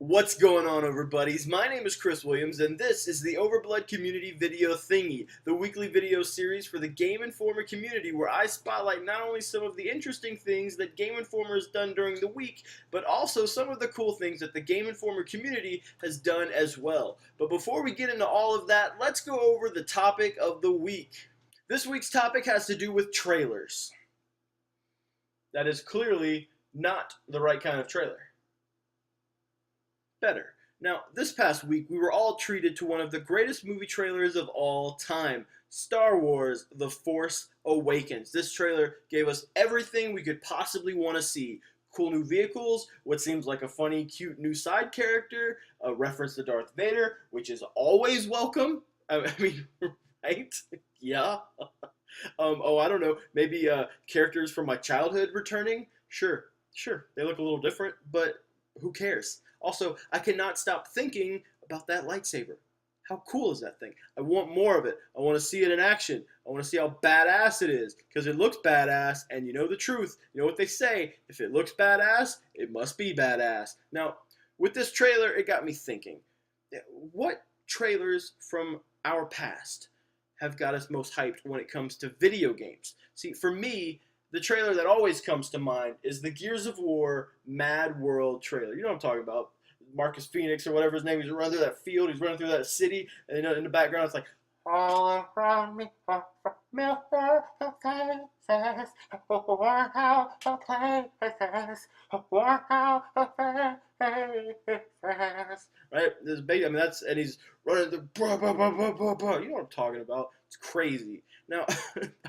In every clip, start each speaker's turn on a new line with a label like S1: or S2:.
S1: What's going on, Overbuddies? My name is Chris Williams, and this is the Overblood Community Video Thingy, the weekly video series for the Game Informer community where I spotlight not only some of the interesting things that Game Informer has done during the week, but also some of the cool things that the Game Informer community has done as well. But before we get into all of that, let's go over the topic of the week. This week's topic has to do with trailers. That is clearly not the right kind of trailer. Better. Now, this past week, we were all treated to one of the greatest movie trailers of all time, Star Wars: The Force Awakens. This trailer gave us everything we could possibly want to see. Cool new vehicles, what seems like a funny, cute new side character, a reference to Darth Vader, which is always welcome. I mean, right? Yeah. I don't know, maybe characters from my childhood returning? Sure, they look a little different, but who cares? Also, I cannot stop thinking about that lightsaber. How cool is that thing? I want more of it. I want to see it in action. I want to see how badass it is, because it looks badass, and you know the truth. You know what they say, if it looks badass, it must be badass. Now, with this trailer, it got me thinking, what trailers from our past have got us most hyped when it comes to video games? See, for me, the trailer that always comes to mind is the Gears of War Mad World trailer. You know what I'm talking about. Marcus Phoenix or whatever his name is, he's running through that field, he's running through that city, and in the background it's like, all around me are familiar faces, worn out places, worn out faces. Right? This big, I mean, that's, and he's running the, you know what I'm talking about. It's crazy. Now,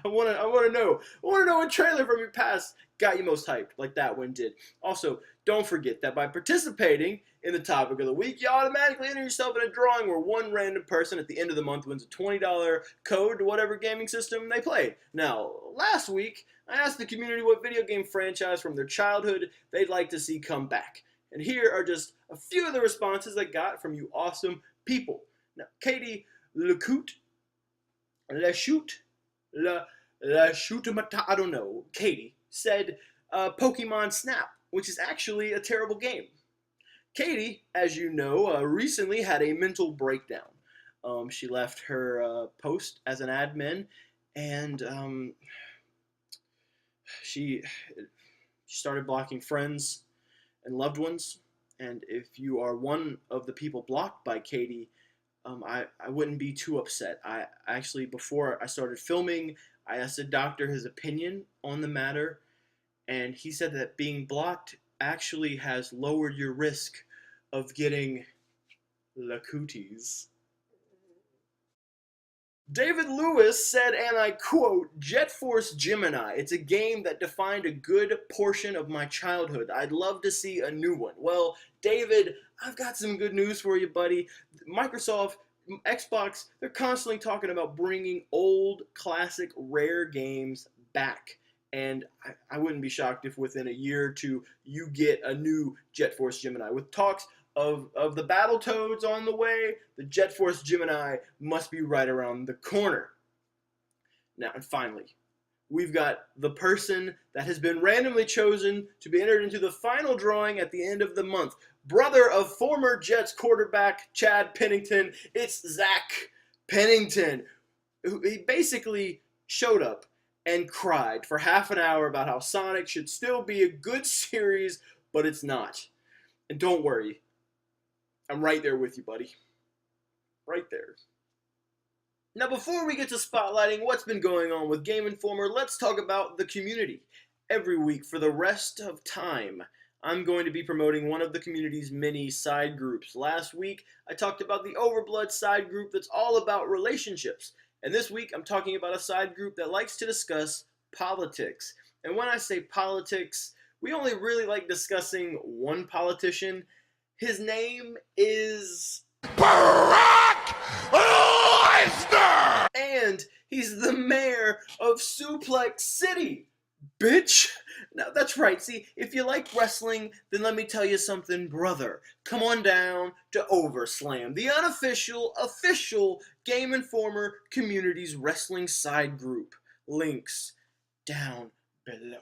S1: I want to know what trailer from your past got you most hyped, like that one did. Also, don't forget that by participating in the topic of the week, you automatically enter yourself in a drawing where one random person at the end of the month wins a $20 code to whatever gaming system they played. Now, last week, I asked the community what video game franchise from their childhood they'd like to see come back. And here are just a few of the responses I got from you awesome people. Now, Katie LeCoute, I don't know, Katie, said Pokemon Snap, which is actually a terrible game. Katie, as you know, recently had a mental breakdown. She left her post as an admin, and she started blocking friends and loved ones. And if you are one of the people blocked by Katie, I wouldn't be too upset. I actually, before I started filming, I asked a doctor his opinion on the matter, and he said that being blocked actually has lowered your risk of getting cooties. David Lewis said, and I quote, Jet Force Gemini. It's a game that defined a good portion of my childhood. I'd love to see a new one. Well, David, I've got some good news for you, buddy. Microsoft, Xbox, they're constantly talking about bringing old, classic, rare games back. And I wouldn't be shocked if within a year or two you get a new Jet Force Gemini. With talks of the Battletoads on the way, the Jet Force Gemini must be right around the corner. Now, and finally, we've got the person that has been randomly chosen to be entered into the final drawing at the end of the month. Brother of former Jets quarterback Chad Pennington, it's Zach Pennington. He basically showed up and cried for half an hour about how Sonic should still be a good series, but it's not. And don't worry, I'm right there with you, buddy. Right there. Now, before we get to spotlighting what's been going on with Game Informer, let's talk about the community. Every week, for the rest of time, I'm going to be promoting one of the community's many side groups. Last week, I talked about the Overblood side group that's all about relationships. And this week, I'm talking about a side group that likes to discuss politics. And when I say politics, we only really like discussing one politician. His name is Barack Lesnar! And he's the mayor of Suplex City, bitch! Now, that's right. See, if you like wrestling, then let me tell you something, brother. Come on down to Overslam, the unofficial, official Game Informer community's wrestling side group. Links down below.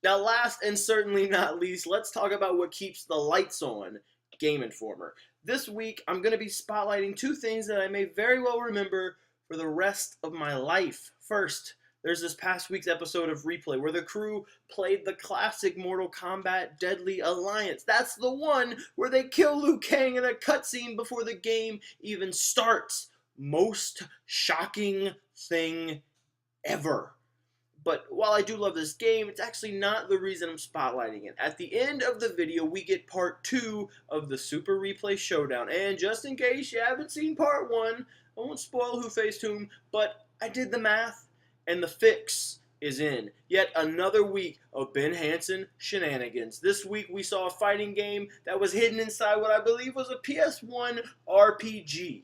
S1: Now, last and certainly not least, let's talk about what keeps the lights on Game Informer. This week, I'm going to be spotlighting two things that I may very well remember for the rest of my life. First, there's this past week's episode of Replay where the crew played the classic Mortal Kombat Deadly Alliance. That's the one where they kill Liu Kang in a cutscene before the game even starts. Most shocking thing ever. But while I do love this game, it's actually not the reason I'm spotlighting it. At the end of the video, we get part 2 of the Super Replay Showdown. And just in case you haven't seen part 1, I won't spoil who faced whom, but I did the math, and the fix is in. Yet another week of Ben Hansen shenanigans. This week we saw a fighting game that was hidden inside what I believe was a PS1 RPG.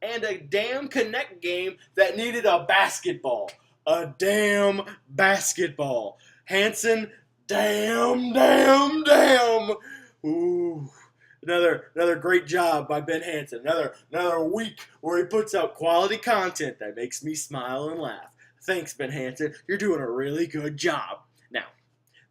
S1: And a damn Connect game that needed a basketball. A damn basketball. Hansen, damn. Ooh. Another great job by Ben Hansen. Another week where he puts out quality content that makes me smile and laugh. Thanks, Ben Hansen. You're doing a really good job. Now,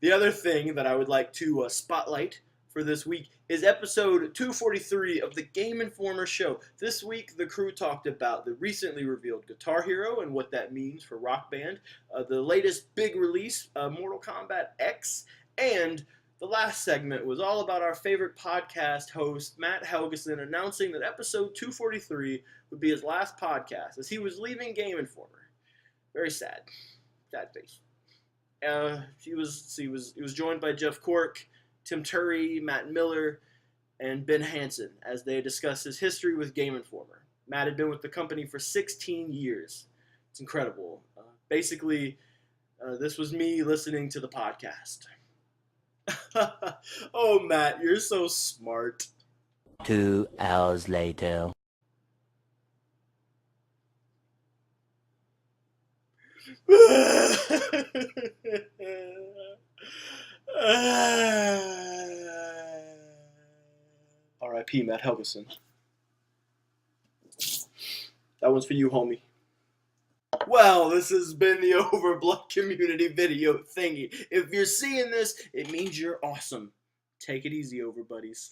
S1: the other thing that I would like to spotlight for this week is episode 243 of the Game Informer show. This week, the crew talked about the recently revealed Guitar Hero and what that means for Rock Band, the latest big release, Mortal Kombat X, and the last segment was all about our favorite podcast host, Matt Helgeson, announcing that episode 243 would be his last podcast as he was leaving Game Informer. Very sad. Sad face. He was joined by Jeff Cork, Tim Turry, Matt Miller, and Ben Hansen as they discussed his history with Game Informer. Matt had been with the company for 16 years. It's incredible. Basically, this was me listening to the podcast. Oh, Matt, you're so smart.
S2: 2 hours later.
S1: R.I.P. Matt Helgeson. That one's for you, homie. Well, this has been the Overblood Community Video Thingy. If you're seeing this, it means you're awesome. Take it easy, Overbuddies.